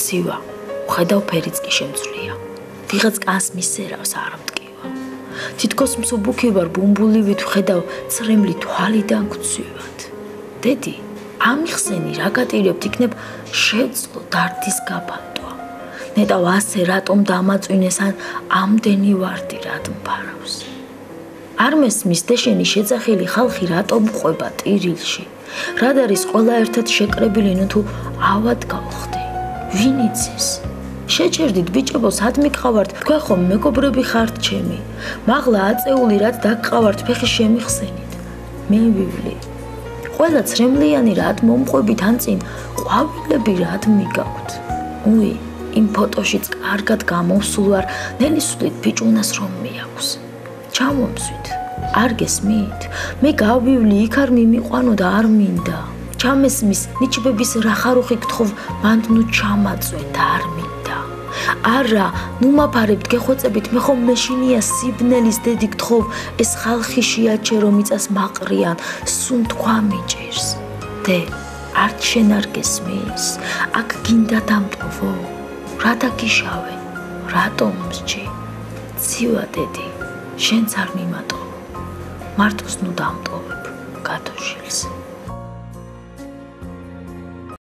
ცივა, ხედავ ფერიც კი შემცვლია. ვიღაც კანს მისერავს არ მტკივა. თითქოს მსუბუქი ვარ ბუმბულივით ხედავ წრემლი თვალიდან გცივად. დედი, ამიხსენი რა გატირებთ იქნებ შეძლო დარდის გაბანტვა. ნეტავ ასე რატომ დამაწვინეს ან ამდენი ვარდი რად მფარავს. არ მესმის დეშენი შეძახილი ხალხი რატომ ყვება ტირილში. რად არის ყველა ერთად შეკრებილი ნუ თუ ავად გავხდი. ვინ იცის? შეჩერდით ბიჭებო სადმი გყავართ თქვენ ხომ მეგობრები ხართ ჩემი. მაღლა აწეული რაც დაგყავართ ფეხი შემიხსენით. მე ვივლი. ყველა ცრემლიანი რად მომყვებით ან წინ ყვავილები რად მიგაქვთ. უი, იმ ფოტოშიც კარგად გამოვსულ ვარ ნელისვლით ბიჭუნას რომ მიაქვს. ჩამომსვით. არ გესმით? მე გავივლი იქ არ მიმიყვანო და არ მინდა. ჩამესმის ნიჩბების რახარუხი გთხოვ მანდ ნუ ჩამაწვე და არ მინდა. არა, ნუ მაფარებთ გეხვეწებით მე ხომ მეშინია სიბნელის დედი გთხოვ ეს ხალხი შეაჩერო მიწას მაყრიან სულ თქვა მიჭირს. დე, არც შენ არ გესმის? აქ გინდა დამტოვო? რა დაგიშავე? რატომ მსჯი? ცივა დედი, შენც არ მიმატოვო. მარტოს ნუ დამტოვებ გათოშილს.